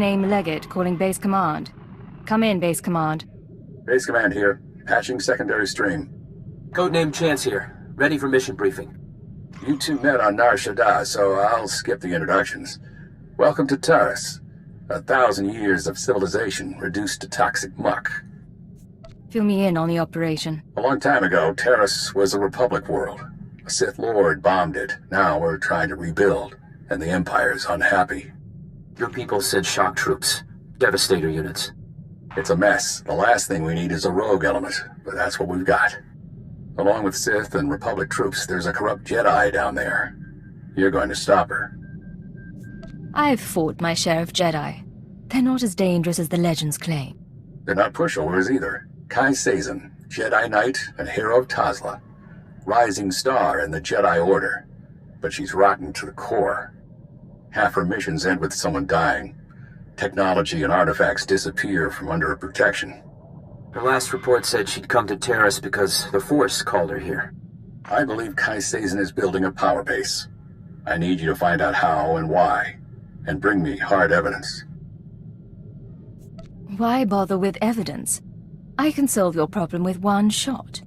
Codename Legate calling Base Command. Come in, Base Command. Base Command here. Patching secondary stream. Codename Chance here. Ready for mission briefing. You two met on Nar Shaddaa, so I'll skip the introductions. Welcome to Taris. 1,000 years of civilization reduced to toxic muck. Fill me in on the operation. A long time ago, Taris was a Republic world. A Sith Lord bombed it. Now we're trying to rebuild, and the Empire's unhappy. Your people sent shock troops. Devastator units. It's a mess. The last thing we need is a rogue element, but that's what we've got. Along with Sith and Republic troops, there's a corrupt Jedi down there. You're going to stop her. I've fought my share of Jedi. They're not as dangerous as the legends claim. They're not pushovers either. Sazen, Jedi Knight and hero of Tazla. Rising star in the Jedi Order. But she's rotten to the core. Half her missions end with someone dying. Technology and artifacts disappear from under her protection. Her last report said she'd come to Taris because the Force called her here. I believe Sazen is building a power base. I need you to find out how and why, and bring me hard evidence. Why bother with evidence? I can solve your problem with one shot.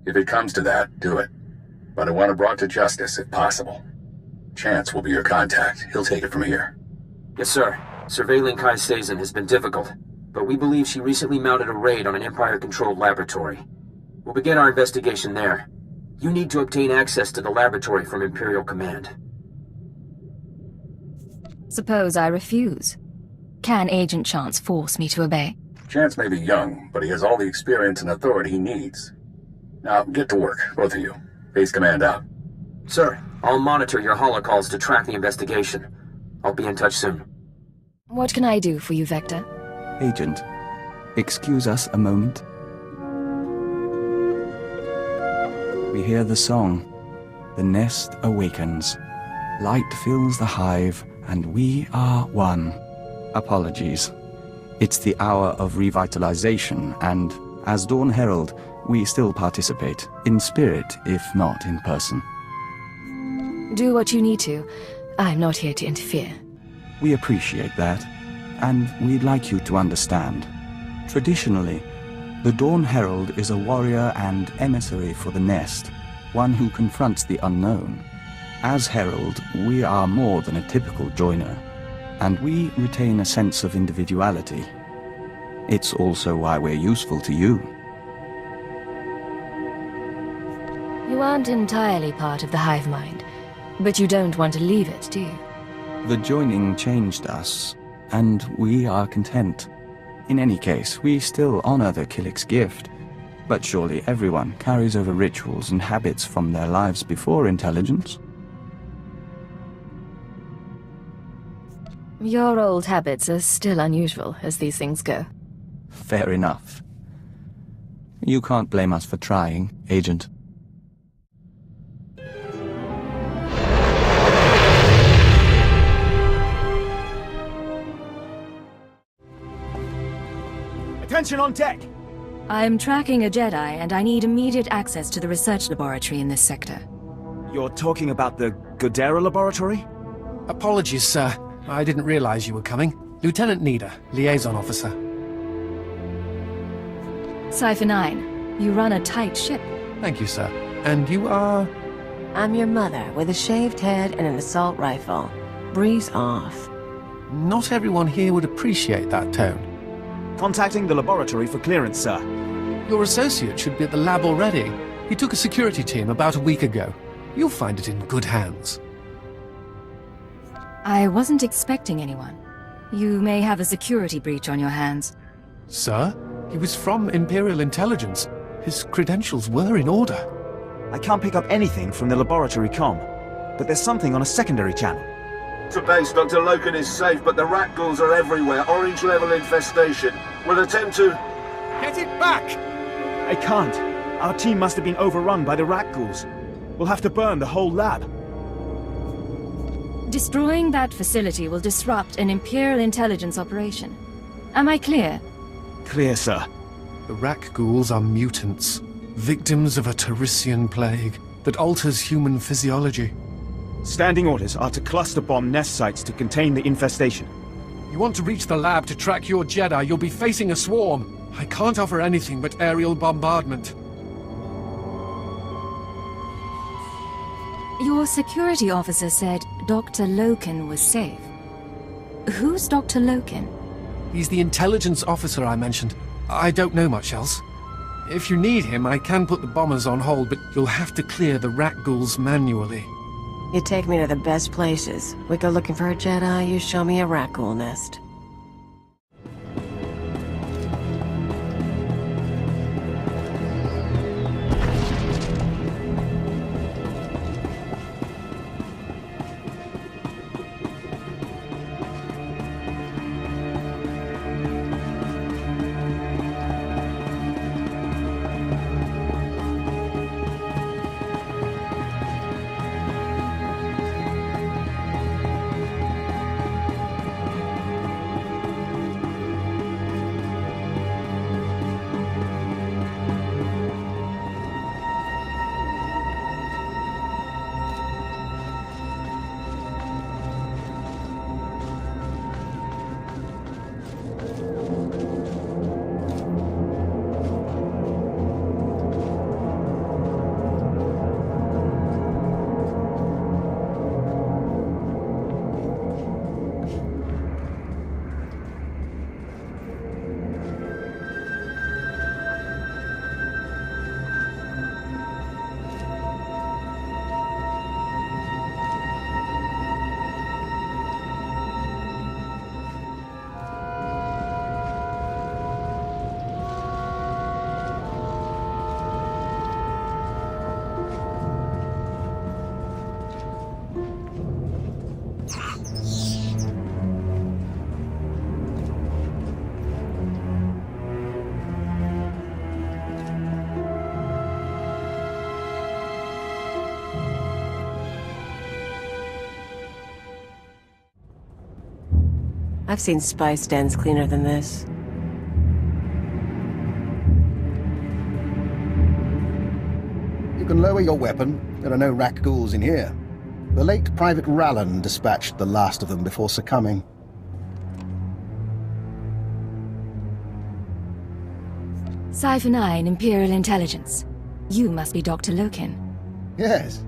If it comes to that, do it. But I want it brought to justice if possible. Chance will be your contact. He'll take it from here. Yes, sir. Surveilling Sazen has been difficult, but we believe she recently mounted a raid on an Empire-controlled laboratory. We'll begin our investigation there. You need to obtain access to the laboratory from Imperial Command. Suppose I refuse. Can Agent Chance force me to obey? Chance may be young, but he has all the experience and authority he needs. Now, get to work, both of you. Base Command out. Sir, I'll monitor your holocalls to track the investigation. I'll be in touch soon. What can I do for you, Vector? Agent, excuse us a moment. We hear the song. The nest awakens. Light fills the hive, and we are one. Apologies. It's the hour of revitalization, and as Dawn Herald, we still participate, in spirit, if not in person. Do what you need to. I'm not here to interfere. We appreciate that, and we'd like you to understand. Traditionally, the Dawn Herald is a warrior and emissary for the nest, one who confronts the unknown. As Herald, we are more than a typical joiner, and we retain a sense of individuality. It's also why we're useful to you. You aren't entirely part of the hive mind, but you don't want to leave it, do you? The joining changed us, and we are content. In any case, we still honor the Killik's gift, but surely everyone carries over rituals and habits from their lives before intelligence. Your old habits are still unusual, as these things go. Fair enough. You can't blame us for trying, Agent. Attention on deck! I'm tracking a Jedi, and I need immediate access to the research laboratory in this sector. You're talking about the Godera laboratory? Apologies, sir. I didn't realize you were coming. Lieutenant Nida, liaison officer. Cipher 9, you run a tight ship. Thank you, sir. And you are... I'm your mother, with a shaved head and an assault rifle. Breeze off. Not everyone here would appreciate that tone. Contacting the laboratory for clearance, sir. Your associate should be at the lab already. He took a security team about a week ago. You'll find it in good hands. I wasn't expecting anyone. You may have a security breach on your hands. Sir? He was from Imperial Intelligence. His credentials were in order. I can't pick up anything from the laboratory comm, but there's something on a secondary channel. To base, Dr. Lokin is safe, but the rat ghouls are everywhere. Orange-level infestation. We'll attempt to... Get it back! I can't. Our team must have been overrun by the rat ghouls. We'll have to burn the whole lab. Destroying that facility will disrupt an Imperial intelligence operation. Am I clear? Clear, sir. The rat ghouls are mutants, victims of a Tarisian plague that alters human physiology. Standing orders are to cluster bomb nest sites to contain the infestation. You want to reach the lab to track your Jedi, you'll be facing a swarm. I can't offer anything but aerial bombardment. Your security officer said Dr. Lokin was safe. Who's Dr. Lokin? He's the intelligence officer I mentioned. I don't know much else. If you need him, I can put the bombers on hold, but you'll have to clear the rat ghouls manually. You take me to the best places. We go looking for a Jedi, you show me a rat ghoul nest. I've seen spice dens cleaner than this. You can lower your weapon. There are no rat ghouls in here. The late Private Rallan dispatched the last of them before succumbing. Cipher 9, Imperial Intelligence. You must be Dr. Lokin. Yes.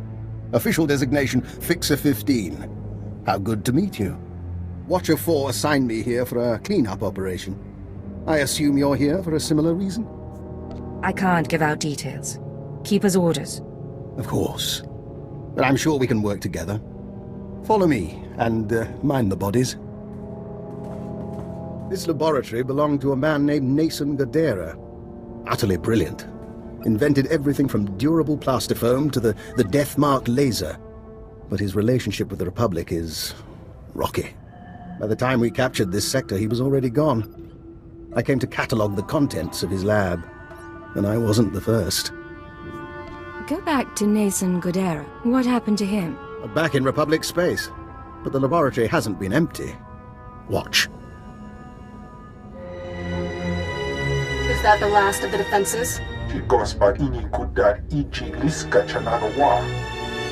Official designation, Fixer 15. How good to meet you. Watcher 4 assigned me here for a clean-up operation. I assume you're here for a similar reason? I can't give out details. Keeper's orders. Of course. But I'm sure we can work together. Follow me, and mind the bodies. This laboratory belonged to a man named Nason Gadera. Utterly brilliant. Invented everything from durable plastifoam to the death-marked laser. But his relationship with the Republic is rocky. By the time we captured this sector, he was already gone. I came to catalogue the contents of his lab, and I wasn't the first. Go back to Nason Gadera. What happened to him? Back in Republic space. But the laboratory hasn't been empty. Watch. Is that the last of the defenses?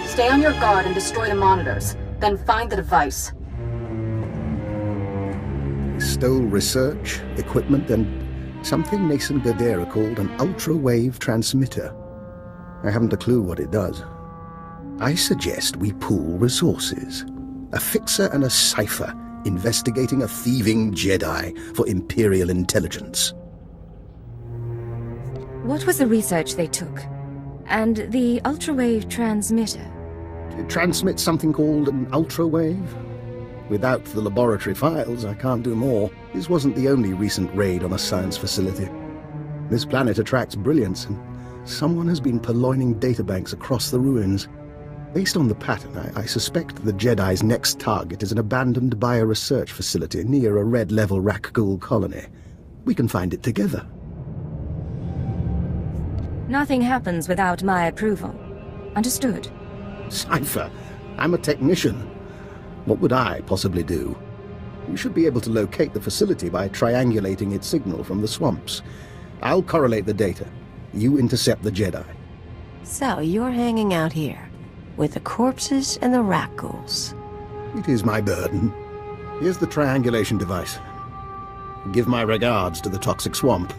Stay on your guard and destroy the monitors. Then find the device. He stole research, equipment, and something Nason Gadera called an ultra-wave transmitter. I haven't a clue what it does. I suggest we pool resources. A fixer and a cipher investigating a thieving Jedi for Imperial intelligence. What was the research they took? And the ultrawave transmitter? It transmits something called an ultrawave. Without the laboratory files, I can't do more. This wasn't the only recent raid on a science facility. This planet attracts brilliance, and someone has been purloining databanks across the ruins. Based on the pattern, I suspect the Jedi's next target is an abandoned bioresearch facility near a red-level Rakghoul colony. We can find it together. Nothing happens without my approval. Understood? Cipher, I'm a technician. What would I possibly do? You should be able to locate the facility by triangulating its signal from the swamps. I'll correlate the data. You intercept the Jedi. So you're hanging out here, with the corpses and the rat ghouls. It is my burden. Here's the triangulation device. Give my regards to the toxic swamp.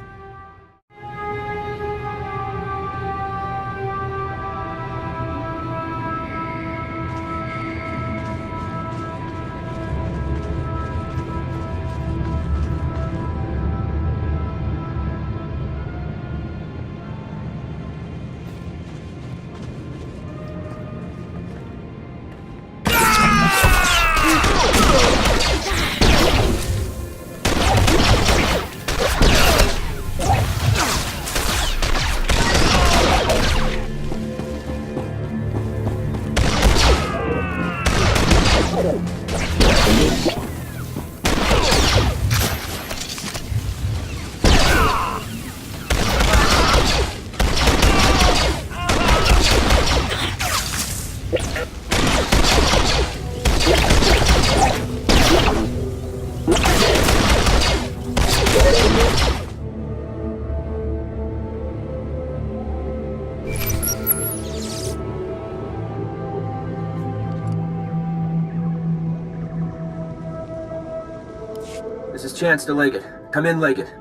This is Chance to Leggett. Come in, Leggett.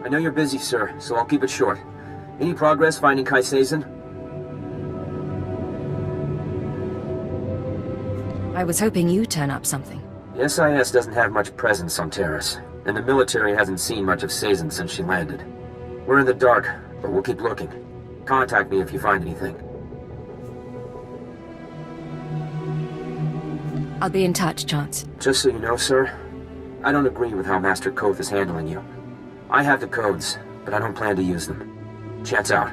I know you're busy, sir, so I'll keep it short. Any progress finding Kai Sazen? I was hoping you'd turn up something. The SIS doesn't have much presence on Taris, and the military hasn't seen much of Sazen since she landed. We're in the dark, but we'll keep looking. Contact me if you find anything. I'll be in touch, Chance. Just so you know, sir, I don't agree with how Master Kothe is handling you. I have the codes, but I don't plan to use them. Chance out.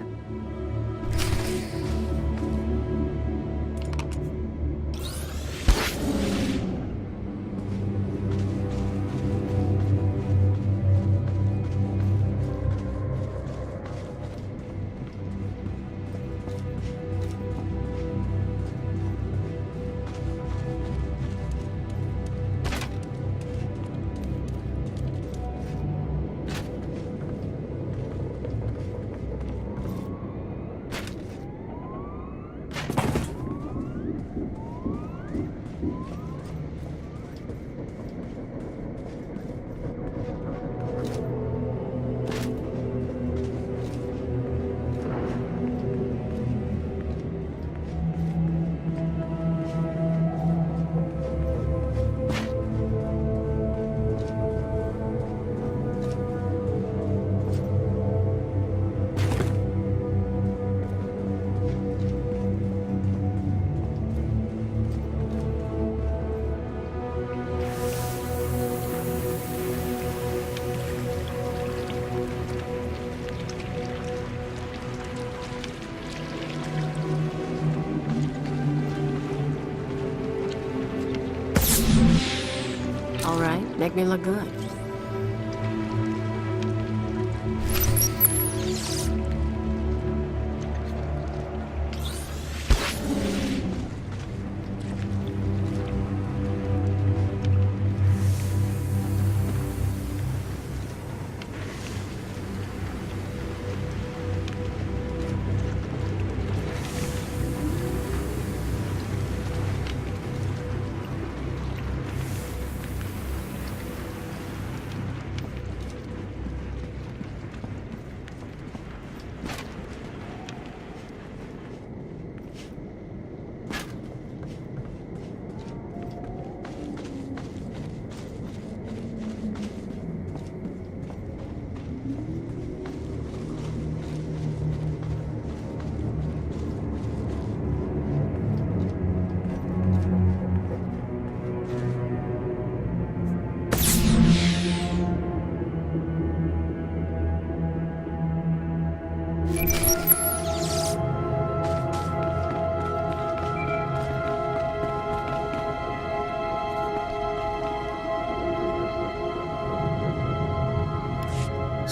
All right, make me look good.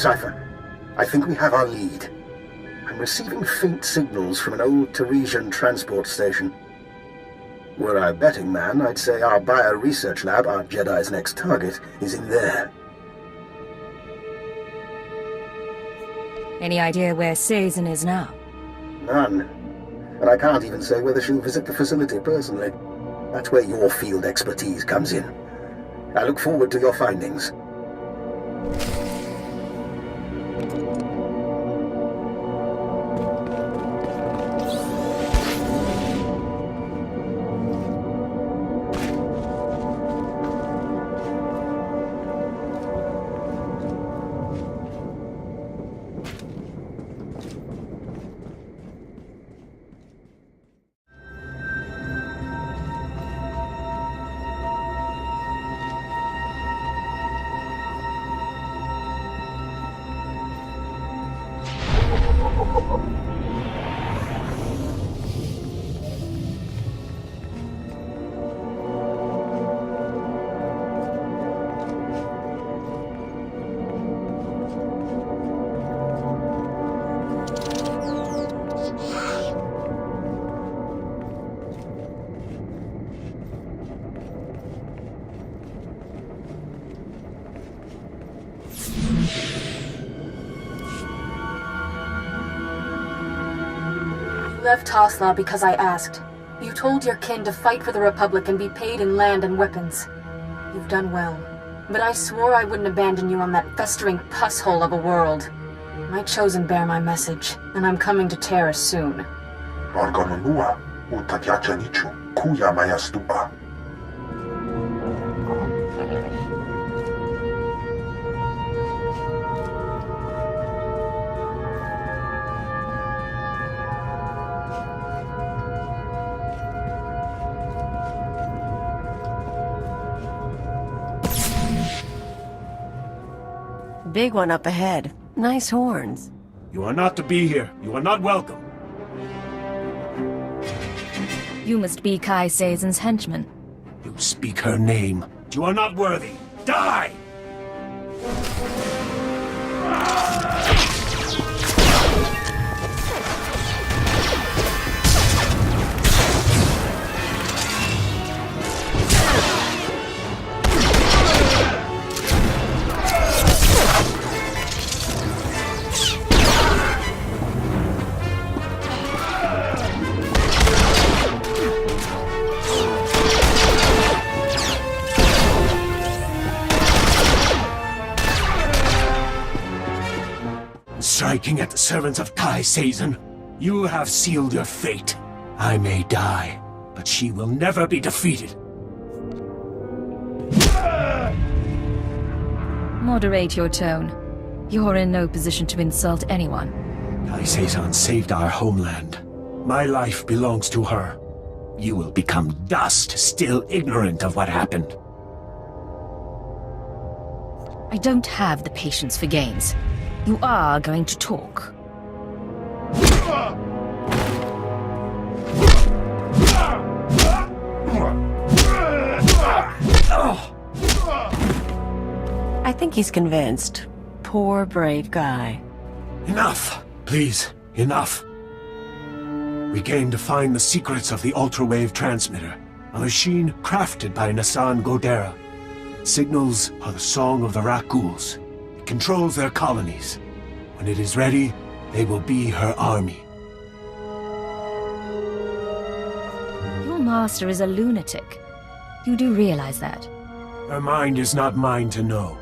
Cipher, I think we have our lead. I'm receiving faint signals from an old Tarisian transport station. Were I a betting man, I'd say our bio-research lab, our Jedi's next target, is in there. Any idea where Sazen is now? None. And I can't even say whether she'll visit the facility personally. That's where your field expertise comes in. I look forward to your findings. You left Tasla because I asked. You told your kin to fight for the Republic and be paid in land and weapons. You've done well. But I swore I wouldn't abandon you on that festering pus hole of a world. My chosen bear my message, and I'm coming to Taris soon. Big one up ahead. Nice horns. You are not to be here. You are not welcome. You must be Kai Sazen's henchman. You speak her name. You are not worthy. Die! Striking at the servants of Kai Sazen, you have sealed your fate. I may die, but she will never be defeated. Moderate your tone. You're in no position to insult anyone. Kai Sazen saved our homeland. My life belongs to her. You will become dust, still ignorant of what happened. I don't have the patience for games. You are going to talk. I think he's convinced. Poor, brave guy. Enough! Please, enough. We came to find the secrets of the ultra-wave transmitter, a machine crafted by Nassan Godera. Signals are the song of the Rakghouls. It controls their colonies. When it is ready, they will be her army. Your master is a lunatic. You do realize that? Her mind is not mine to know.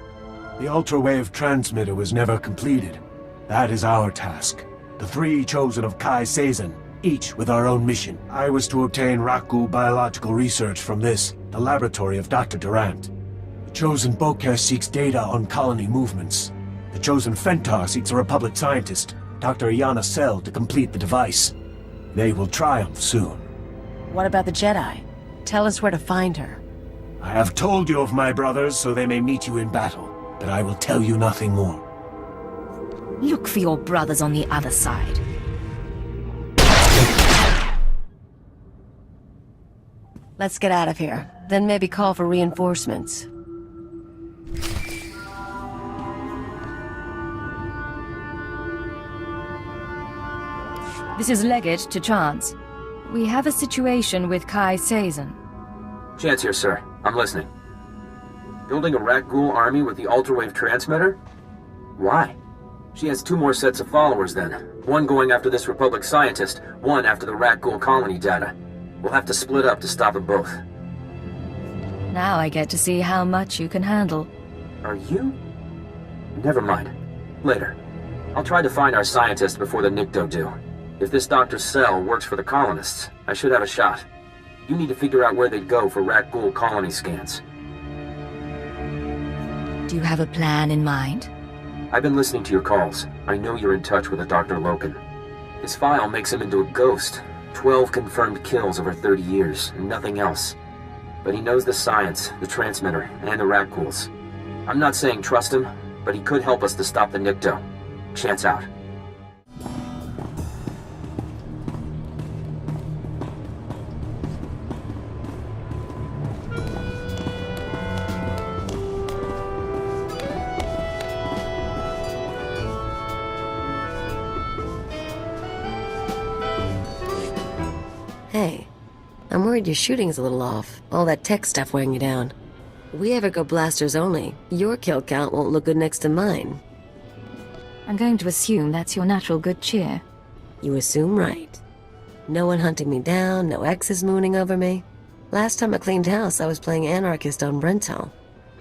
The ultra-wave transmitter was never completed. That is our task. The three chosen of Kai Sazen, each with our own mission. I was to obtain Rakghoul biological research from this, the laboratory of Dr. Durant. The chosen Bokeh seeks data on colony movements. The chosen Fentar seeks a Republic scientist, Dr. Iana Sel, to complete the device. They will triumph soon. What about the Jedi? Tell us where to find her. I have told you of my brothers so they may meet you in battle, but I will tell you nothing more. Look for your brothers on the other side. Let's get out of here. Then maybe call for reinforcements. This is Leggett to Chance. We have a situation with Kai Sazen. Chance here, sir. I'm listening. Building a Rakghoul army with the ultra-wave transmitter? Why? She has two more sets of followers then. One going after this Republic scientist, one after the Rakghoul colony data. We'll have to split up to stop them both. Now I get to see how much you can handle. Are you? Never mind. Later. I'll try to find our scientists before the Nikto do. If this Dr. Cell works for the colonists, I should have a shot. You need to figure out where they'd go for Rat Ghoul colony scans. Do you have a plan in mind? I've been listening to your calls. I know you're in touch with a Dr. Lokin. His file makes him into a ghost. 12 confirmed kills over 30 years, and nothing else. But he knows the science, the transmitter, and the Rat Ghouls. I'm not saying trust him, but he could help us to stop the Nikto. Chance out. Hey, I'm worried your shooting's a little off. All that tech stuff weighing you down. We ever go blasters only, your kill count won't look good next to mine. I'm going to assume that's your natural good cheer. You assume right. No one hunting me down, no exes mooning over me. Last time I cleaned house, I was playing anarchist on Brento.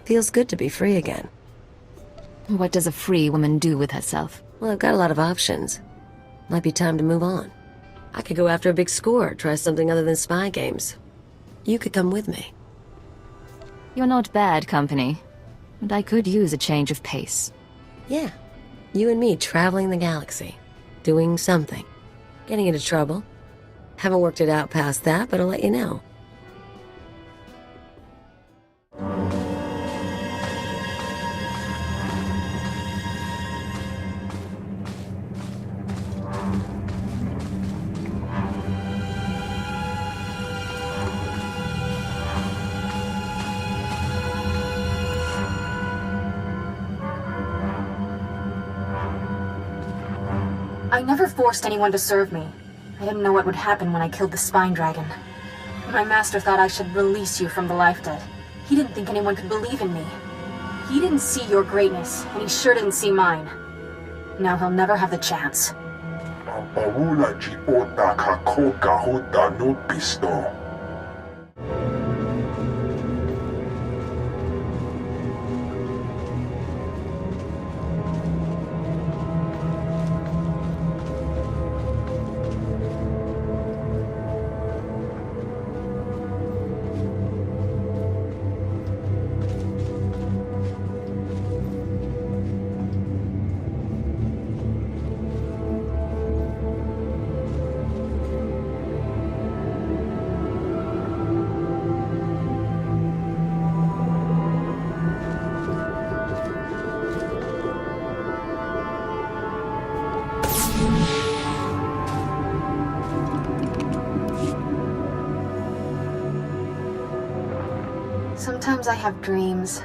Feels good to be free again. What does a free woman do with herself? Well, I've got a lot of options. Might be time to move on. I could go after a big score, try something other than spy games. You could come with me. You're not bad company, but I could use a change of pace. Yeah, you and me traveling the galaxy. Doing something. Getting into trouble. Haven't worked it out past that, but I'll let you know. I never forced anyone to serve me. I didn't know what would happen when I killed the Spine Dragon. My master thought I should release you from the life debt. He didn't think anyone could believe in me. He didn't see your greatness, and he sure didn't see mine. Now he'll never have the chance. Sometimes I have dreams.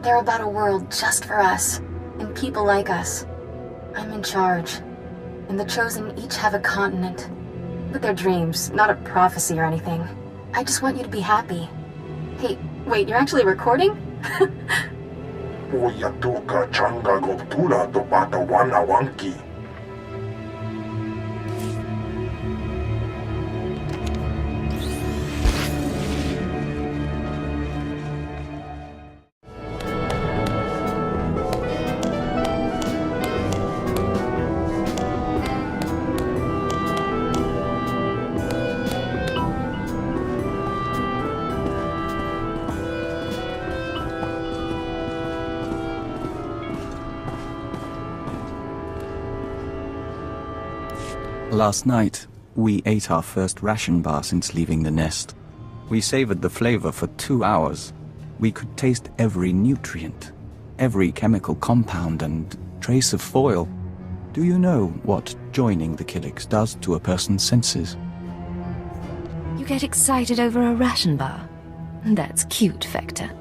They're about a world just for us, and people like us. I'm in charge, and the Chosen each have a continent. But they're dreams, not a prophecy or anything. I just want you to be happy. Hey, wait, you're actually recording? Last night, we ate our first ration bar since leaving the nest. We savored the flavor for 2 hours. We could taste every nutrient, every chemical compound and trace of foil. Do you know what joining the Killiks does to a person's senses? You get excited over a ration bar? That's cute, Vector.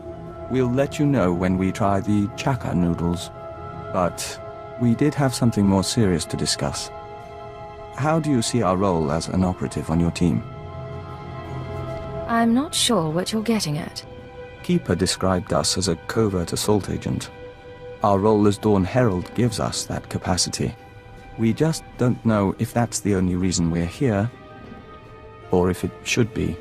We'll let you know when we try the chaka noodles. But we did have something more serious to discuss. How do you see our role as an operative on your team? I'm not sure what you're getting at. Keeper described us as a covert assault agent. Our role as Dawn Herald gives us that capacity. We just don't know if that's the only reason we're here, or if it should be.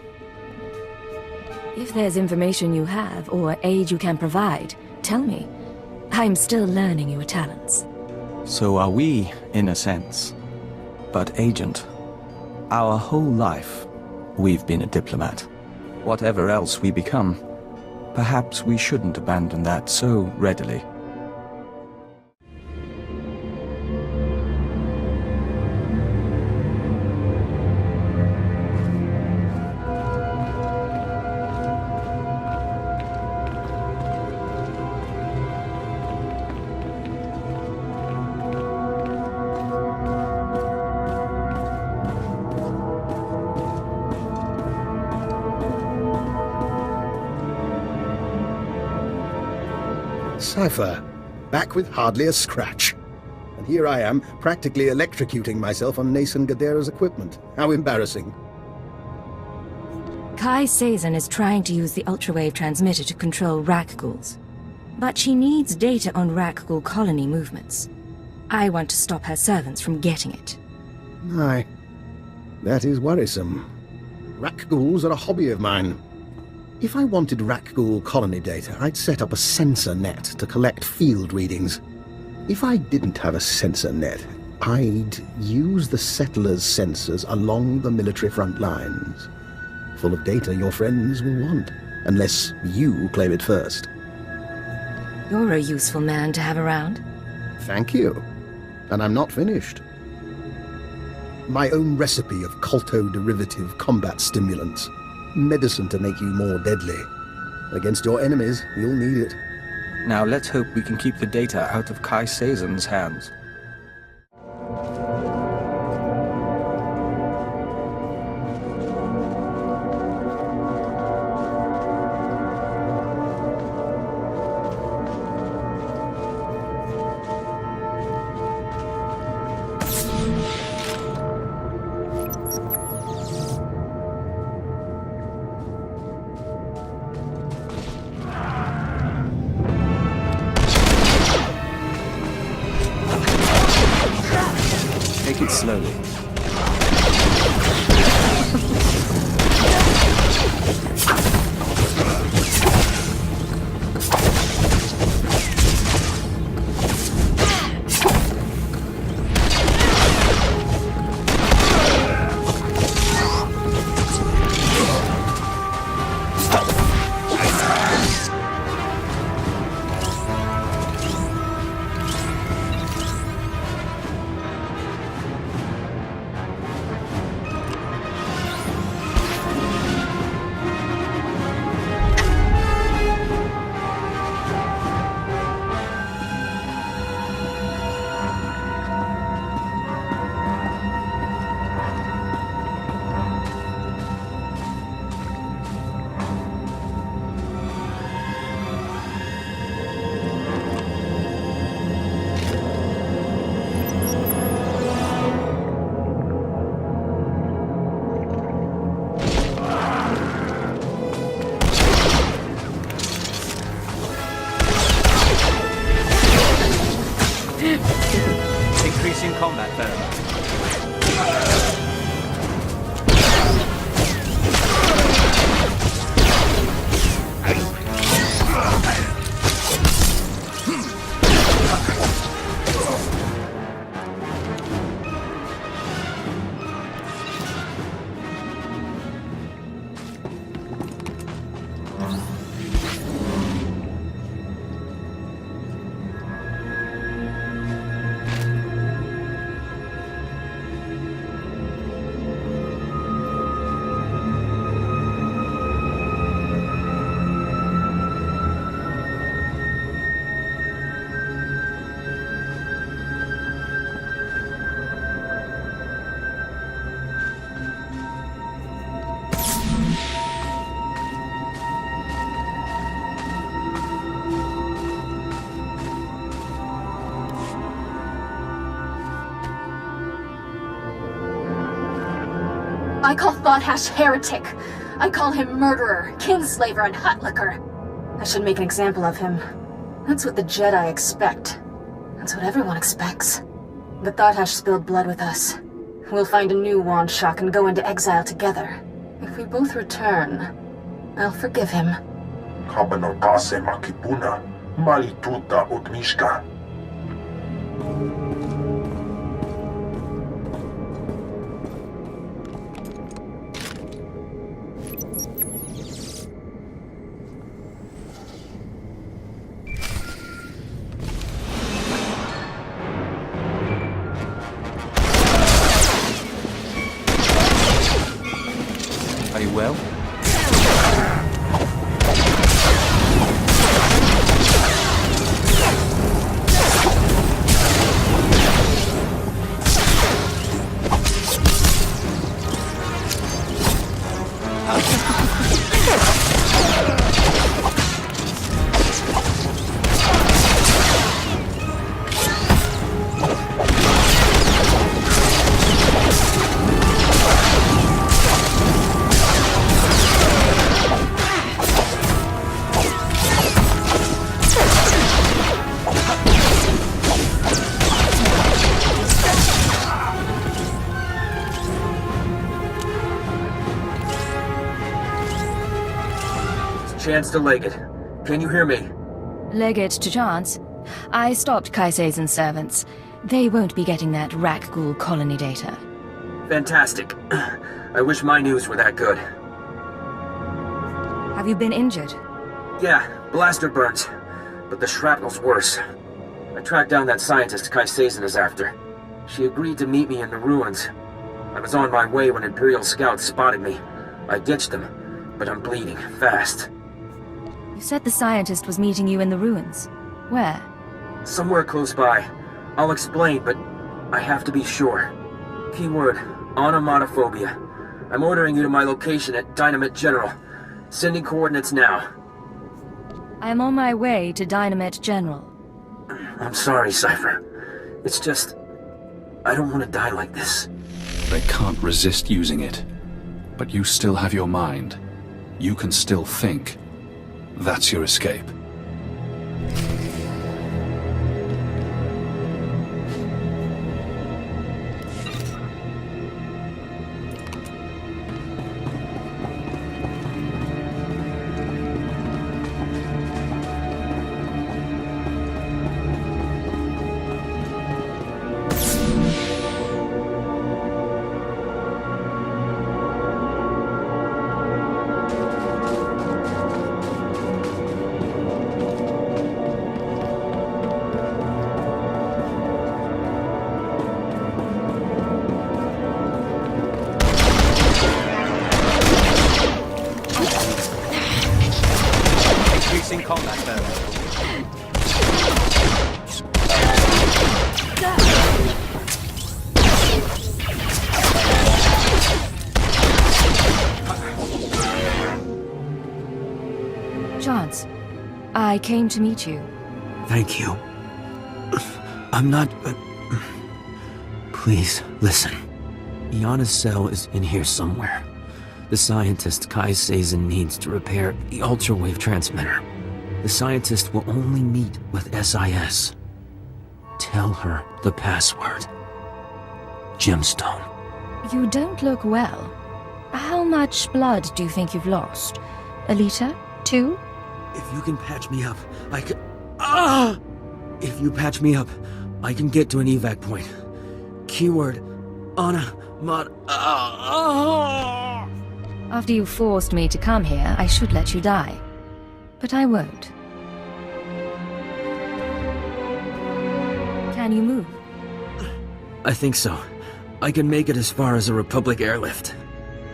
If there's information you have, or aid you can provide, tell me. I'm still learning your talents. So are we, in a sense. But Agent, our whole life, we've been a diplomat. Whatever else we become, perhaps we shouldn't abandon that so readily. Cipher, back with hardly a scratch. And here I am, practically electrocuting myself on Nason Gadera's equipment. How embarrassing. Kai Sazen is trying to use the ultrawave transmitter to control Rak ghouls. But she needs data on Rak ghoul colony movements. I want to stop her servants from getting it. Aye. That is worrisome. Rak ghouls are a hobby of mine. If I wanted Rak ghoul colony data, I'd set up a sensor net to collect field readings. If I didn't have a sensor net, I'd use the settlers' sensors along the military front lines. Full of data your friends will want, unless you claim it first. You're a useful man to have around. Thank you. And I'm not finished. My own recipe of colto-derivative combat stimulants. Medicine to make you more deadly. Against your enemies, you'll need it. Now let's hope we can keep the data out of Kai Sazen's hands. Take it slowly. Increasing combat pheromones. I call Thought-Hash heretic. I call him murderer, kinslaver, and hutlicker. I should make an example of him. That's what the Jedi expect. That's what everyone expects. But Thought-Hash spilled blood with us. We'll find a new wand shock and go into exile together. If we both return, I'll forgive him. Kabano kase makipuna, malituta utmishka. Are you well? Chance to Leggett. Can you hear me? Leggett to Chance. I stopped Kai Sazen's servants. They won't be getting that Rakghoul colony data. Fantastic. I wish my news were that good. Have you been injured? Yeah, blaster burns. But the shrapnel's worse. I tracked down that scientist Kai Sazen is after. She agreed to meet me in the ruins. I was on my way when Imperial scouts spotted me. I ditched them, but I'm bleeding fast. You said the scientist was meeting you in the ruins. Where? Somewhere close by. I'll explain, but I have to be sure. Keyword, onomatophobia. I'm ordering you to my location at Dynamite General. Sending coordinates now. I am on my way to Dynamite General. I'm sorry, Cipher. It's just... I don't want to die like this. They can't resist using it. But you still have your mind. You can still think. That's your escape. Chance, I came to meet you. Thank you. I'm not... Please, listen. Iana's cell is in here somewhere. The scientist Kai Sazen needs to repair the ultrawave transmitter. The scientist will only meet with SIS. Tell her the password. Gemstone. You don't look well. How much blood do you think you've lost? A liter? 2? If you can patch me up, I can... Ah! If you patch me up, I can get to an evac point. Keyword, After you forced me to come here, I should let you die. But I won't. Can you move? I think so. I can make it as far as a Republic airlift.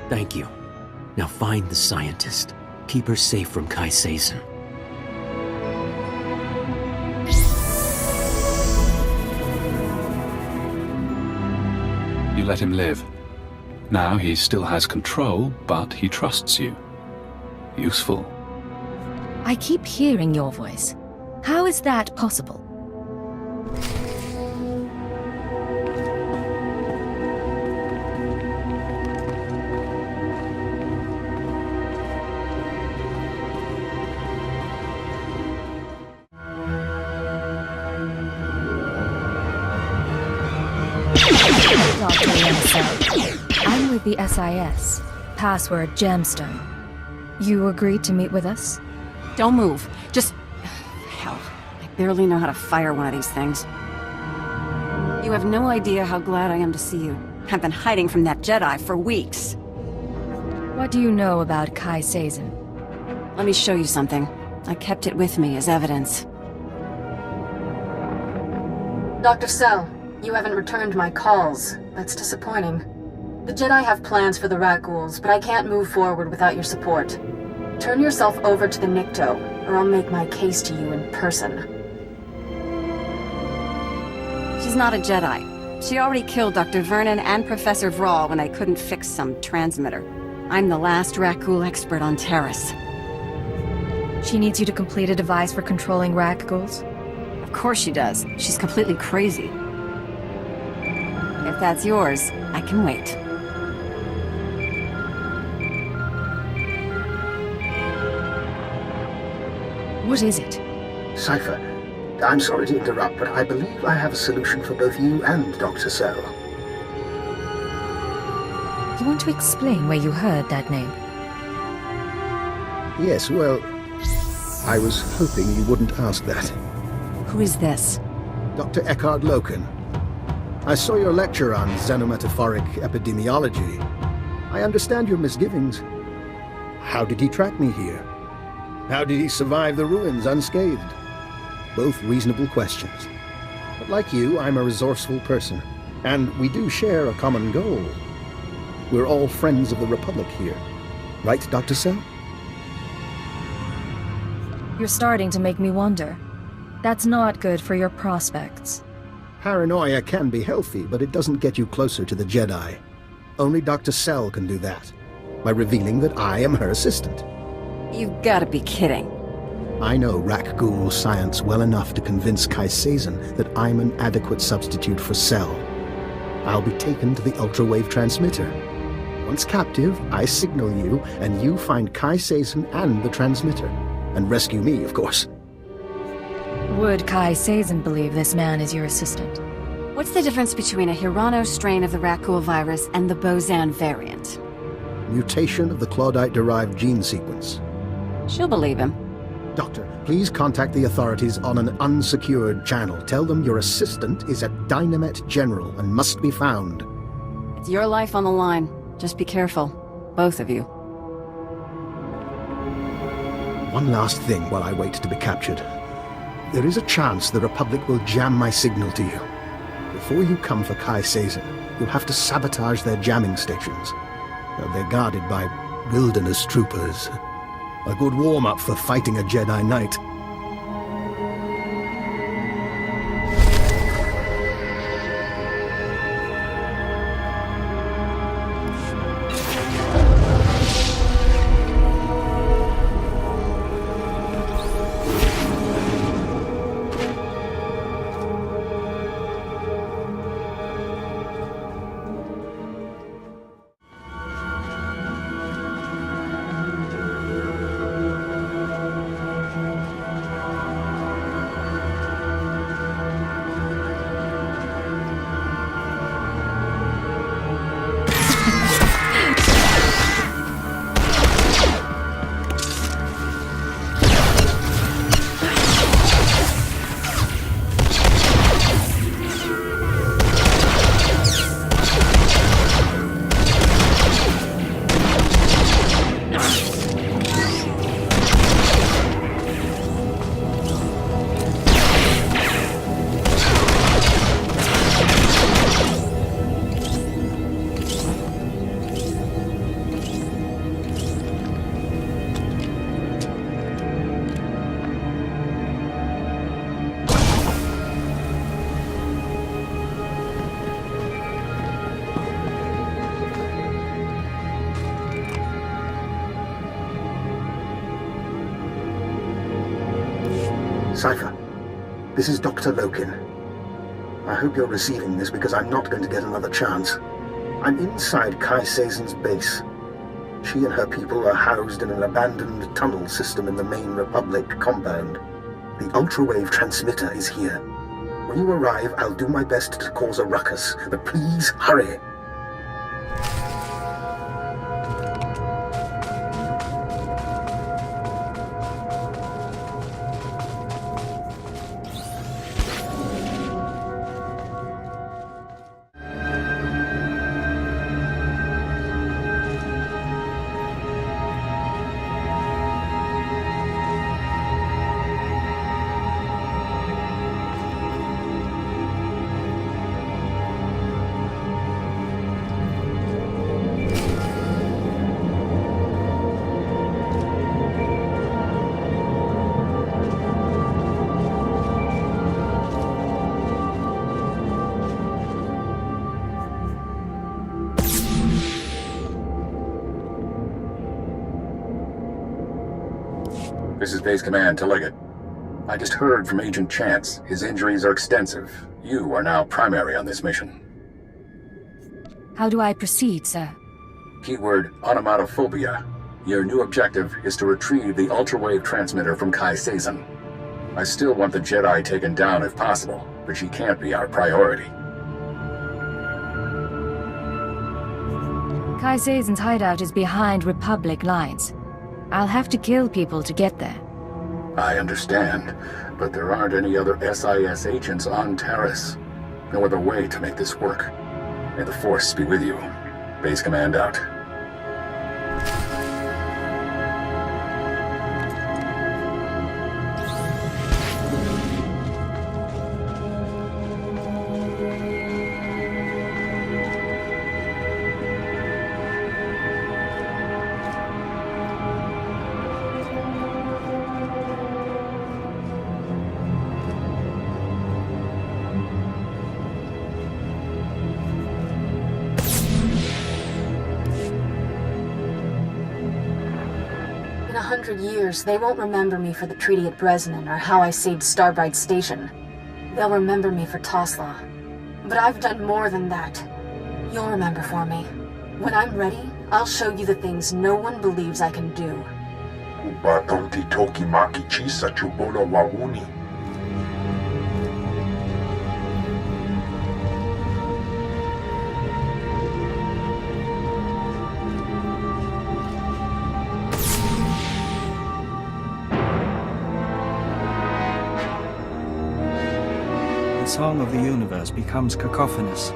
Thank you. Now find the scientist. Keep her safe from Kai Sazen. You let him live. Now he still has control, but he trusts you. Useful. I keep hearing your voice. How is that possible? Doctor Eckard, I'm with the SIS. Password Gemstone. You agreed to meet with us? Don't move. Just... hell, I barely know how to fire one of these things. You have no idea how glad I am to see you. I've been hiding from that Jedi for weeks. What do you know about Kai Sazen? Let me show you something. I kept it with me as evidence. Dr. Cell, you haven't returned my calls. That's disappointing. The Jedi have plans for the rat ghouls, but I can't move forward without your support. Turn yourself over to the Nikto, or I'll make my case to you in person. She's not a Jedi. She already killed Dr. Vernon and Professor Vrawl when I couldn't fix some transmitter. I'm the last rat ghoul expert on Taris. She needs you to complete a device for controlling rat ghouls? Of course she does. She's completely crazy. If that's yours, I can wait. What is it? Cipher, I'm sorry to interrupt, but I believe I have a solution for both you and Dr. Cell. You want to explain where you heard that name? Yes, well, I was hoping you wouldn't ask that. Who is this? Doctor Eckard Lokin. I saw your lecture on xenometaphoric epidemiology. I understand your misgivings. How did he track me here? How did he survive the ruins unscathed? Both reasonable questions. But like you, I'm a resourceful person, and we do share a common goal. We're all friends of the Republic here. Right, Dr. Cell? You're starting to make me wonder. That's not good for your prospects. Paranoia can be healthy, but it doesn't get you closer to the Jedi. Only Dr. Cell can do that, by revealing that I am her assistant. You've gotta be kidding. I know Rak Ghul science well enough to convince Kai Sazen that I'm an adequate substitute for Cell. I'll be taken to the ultrawave transmitter. Once captive, I signal you, and you find Kai Sazen and the transmitter. And rescue me, of course. Would Kai Sazen believe this man is your assistant? What's the difference between a Hirano strain of the rat ghoul virus and the Bozan variant? Mutation of the Claudite-derived gene sequence. She'll believe him. Doctor, please contact the authorities on an unsecured channel. Tell them your assistant is a Dynamet General and must be found. It's your life on the line. Just be careful. Both of you. One last thing while I wait to be captured. There is a chance the Republic will jam my signal to you. Before you come for Kai Sazen, you'll have to sabotage their jamming stations. They're guarded by wilderness troopers. A good warm-up for fighting a Jedi Knight. Cipher, this is Dr. Lokin. I hope you're receiving this because I'm not going to get another chance. I'm inside Kai Sazen's base. She and her people are housed in an abandoned tunnel system in the main Republic compound. The ultrawave transmitter is here. When you arrive, I'll do my best to cause a ruckus, but please hurry. This is Base Command to Liggett. I just heard from Agent Chance. His injuries are extensive. You are now primary on this mission. How do I proceed, sir? Keyword onomatophobia. Your new objective is to retrieve the ultrawave transmitter from Kai Sazen. I still want the Jedi taken down if possible, but she can't be our priority. Kai Sazen's hideout is behind Republic lines. I'll have to kill people to get there. I understand, but there aren't any other SIS agents on Taris. No other way to make this work. May the Force be with you. Base Command out. In 100 years, they won't remember me for the treaty at Bresnan or how I saved Starbright Station. They'll remember me for Tosla. But I've done more than that. You'll remember for me. When I'm ready, I'll show you the things no one believes I can do. Ubatonti toki maki chisa chubolo wawuni. The song of the universe becomes cacophonous.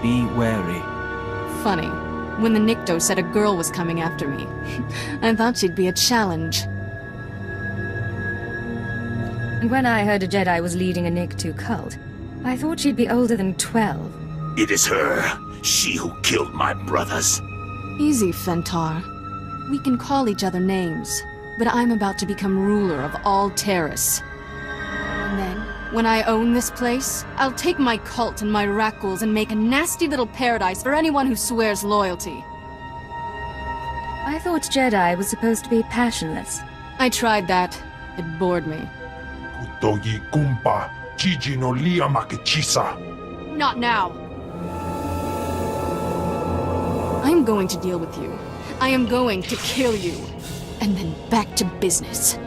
Be wary. Funny. When the Nikto said a girl was coming after me, I thought she'd be a challenge. And when I heard a Jedi was leading a Nikto cult, I thought she'd be older than 12. It is her. She who killed my brothers. Easy, Fentar. We can call each other names, but I'm about to become ruler of all Taris. And then, when I own this place, I'll take my cult and my Rakghouls and make a nasty little paradise for anyone who swears loyalty. I thought Jedi was supposed to be passionless. I tried that. It bored me. Utogi kumpa, Gigi no lia makechisa. Not now. I'm going to deal with you. I am going to kill you. And then back to business.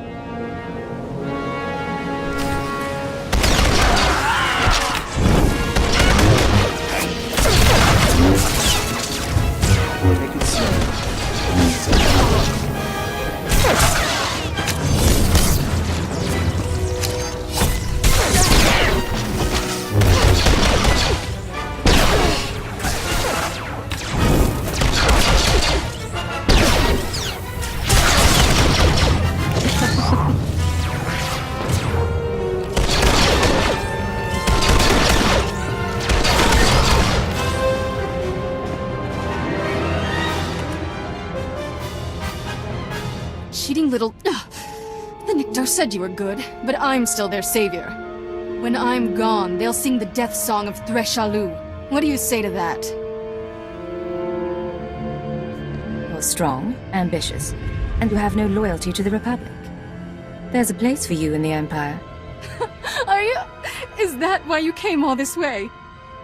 Cheating little... The Nikto said you were good, but I'm still their savior. When I'm gone, they'll sing the death song of Threshalu. What do you say to that? You're strong, ambitious, and you have no loyalty to the Republic. There's a place for you in the Empire. Are you... Is that why you came all this way?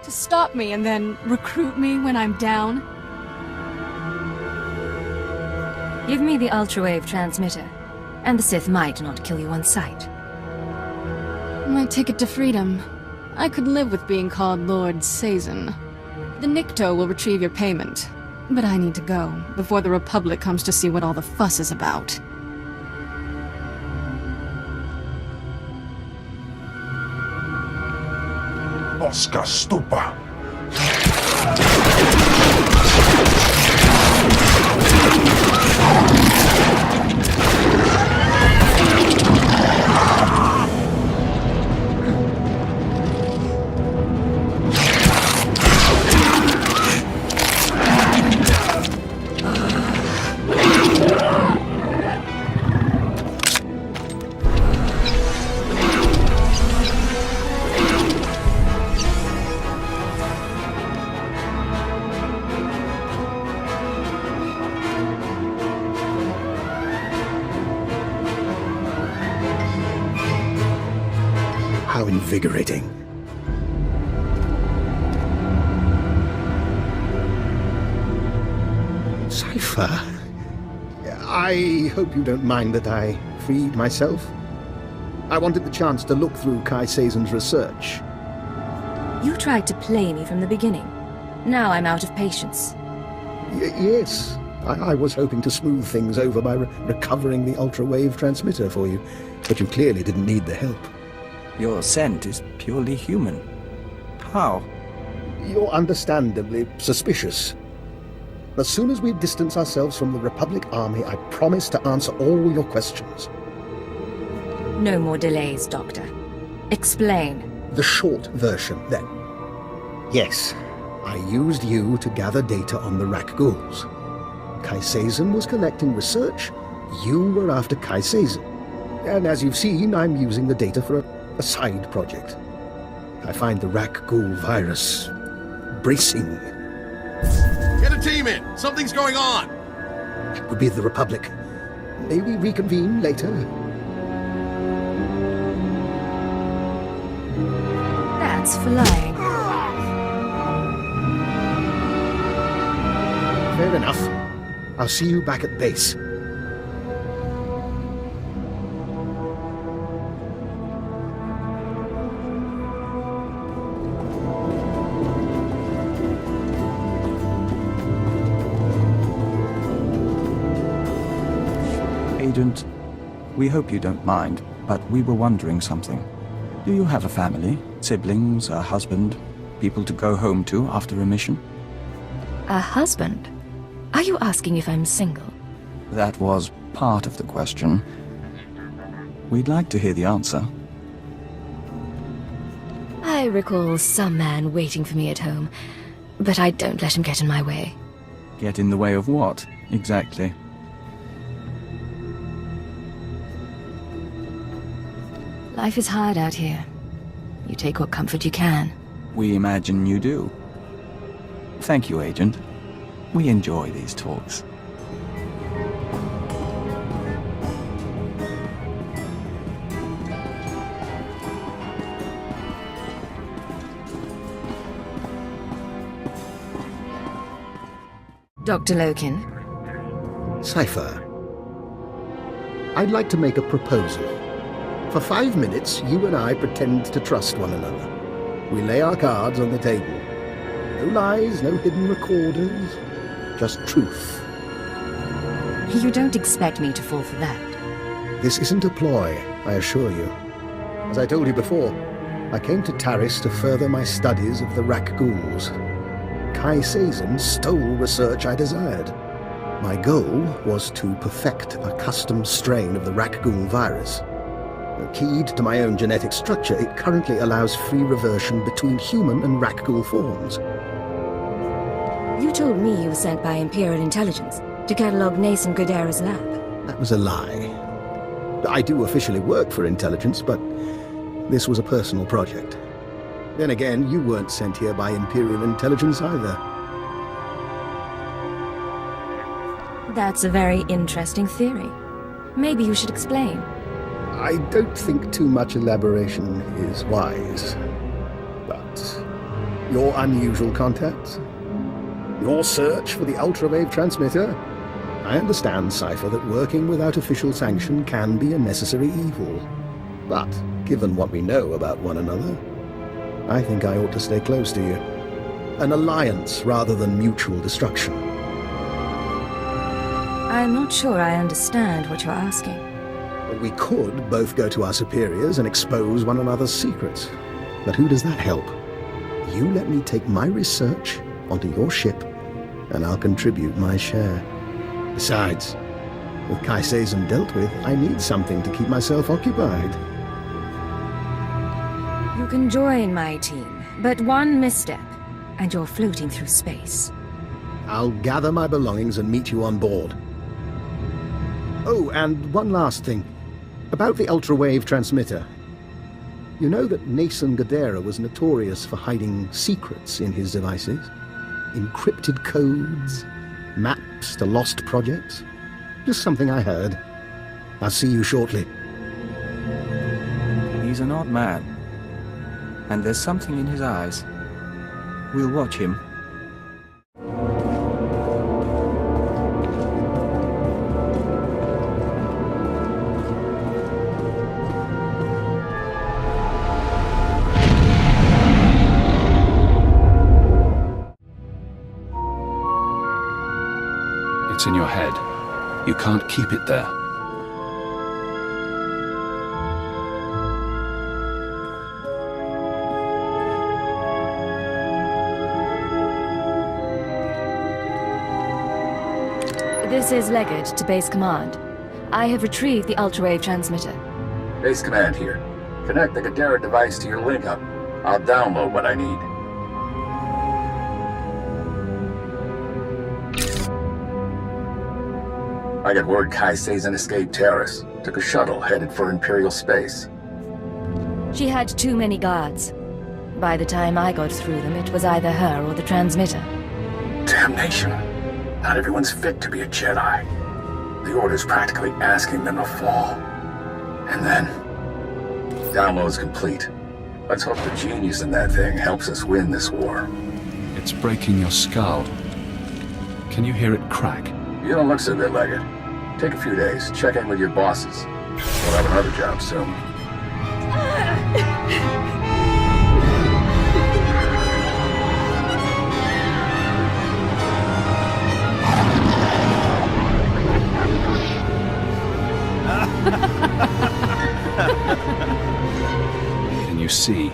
To stop me and then recruit me when I'm down? Give me the ultrawave transmitter, and the Sith might not kill you on sight. My ticket to freedom. I could live with being called Lord Sazen. The Nikto will retrieve your payment, but I need to go before the Republic comes to see what all the fuss is about. Oscar Stupa. invigorating. Cipher, I hope you don't mind that I freed myself. I wanted the chance to look through Kai Sazen's research. You tried to play me from the beginning. Now I'm out of patience. Yes, I was hoping to smooth things over by recovering the ultra-wave transmitter for you, but you clearly didn't need the help. Your scent is purely human. How? You're understandably suspicious. As soon as we distance ourselves from the Republic Army, I promise to answer all your questions. No more delays, Doctor. Explain. The short version, then. Yes, I used you to gather data on the Rak Ghouls. Kai Sazen was collecting research, you were after Kai Sazen. And as you've seen, I'm using the data for a side project. I find the Rak Ghoul virus bracing. Get a team in! Something's going on! It would be the Republic. May we reconvene later? That's flying. Fair enough. I'll see you back at base. Agent, we hope you don't mind, but we were wondering something. Do you have a family, siblings, a husband, people to go home to after a mission? A husband? Are you asking if I'm single? That was part of the question. We'd like to hear the answer. I recall some man waiting for me at home, but I don't let him get in my way. Get in the way of what, exactly? Life is hard out here. You take what comfort you can. We imagine you do. Thank you, Agent. We enjoy these talks. Dr. Lokin. Cipher. I'd like to make a proposal. For 5 minutes, you and I pretend to trust one another. We lay our cards on the table. No lies, no hidden recorders, just truth. You don't expect me to fall for that. This isn't a ploy, I assure you. As I told you before, I came to Taris to further my studies of the Rak Ghouls. Kai Sazen stole research I desired. My goal was to perfect a custom strain of the Rak Ghoul virus. Keyed to my own genetic structure, it currently allows free reversion between human and Rak Ghoul forms. You told me you were sent by Imperial intelligence to catalog Nason Godera's lab. That was a lie. I do officially work for intelligence, but this was a personal project. Then again, you weren't sent here by Imperial intelligence either. That's a very interesting theory. Maybe you should explain. I don't think too much elaboration is wise. But your unusual contacts, your search for the ultra-wave transmitter, I understand, Cipher, that working without official sanction can be a necessary evil. But, given what we know about one another, I think I ought to stay close to you. An alliance rather than mutual destruction. I'm not sure I understand what you're asking. We could both go to our superiors and expose one another's secrets. But who does that help? You let me take my research onto your ship, and I'll contribute my share. Besides, with Kai Sazen dealt with, I need something to keep myself occupied. You can join my team, but one misstep, and you're floating through space. I'll gather my belongings and meet you on board. Oh, and one last thing. About the ultra-wave transmitter. You know that Nason Godera was notorious for hiding secrets in his devices? Encrypted codes, maps to lost projects? Just something I heard. I'll see you shortly. He's an odd man. and there's something in his eyes. We'll watch him. It's in your head. You can't keep it there. This is Leggett to Base Command. I have retrieved the ultrawave transmitter. Base Command here. Connect the Gadara device to your link-up. I'll download what I need. I got word Kai Sazen escaped Taris. Took a shuttle headed for Imperial space. She had too many guards. By the time I got through them, it was either her or the transmitter. Damnation. Not everyone's fit to be a Jedi. The Order's practically asking them to fall. And then... download's complete. Let's hope the genius in that thing helps us win this war. It's breaking your skull. Can you hear it crack? You don't look so good, Leggett. Take a few days, check in with your bosses. We'll have another job soon. Can you see?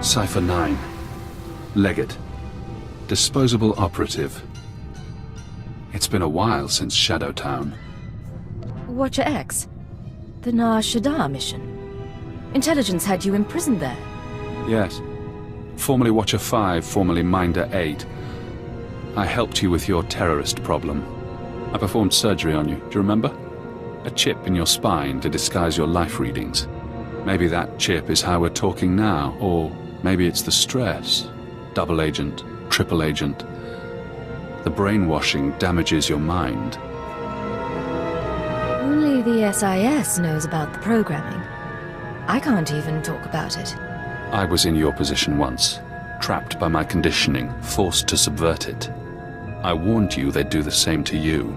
Cipher 9. Leggett. Disposable operative. It's been a while since Shadowtown. Watcher X? The Nar Shaddaa mission? Intelligence had you imprisoned there. Yes. Formerly Watcher 5, formerly Minder 8. I helped you with your terrorist problem. I performed surgery on you, do you remember? A chip in your spine to disguise your life readings. Maybe that chip is how we're talking now, or maybe it's the stress. Double agent, triple agent. The brainwashing damages your mind. Only the SIS knows about the programming. I can't even talk about it. I was in your position once, trapped by my conditioning, forced to subvert it. I warned you they'd do the same to you.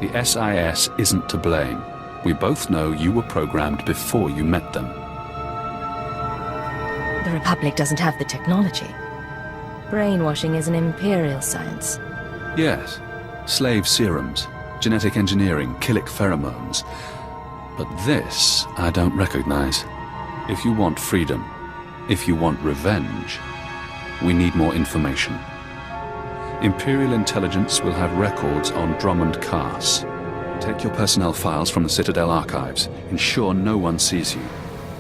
The SIS isn't to blame. We both know you were programmed before you met them. The Republic doesn't have the technology. Brainwashing is an Imperial science. Yes. Slave serums, genetic engineering, killic pheromones. But this, I don't recognize. If you want freedom, if you want revenge, we need more information. Imperial intelligence will have records on Drummond Cass. Take your personnel files from the Citadel archives. Ensure no one sees you.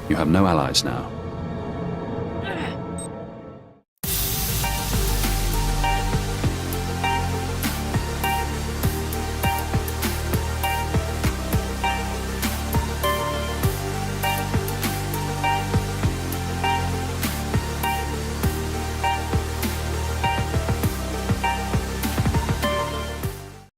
You have no allies now.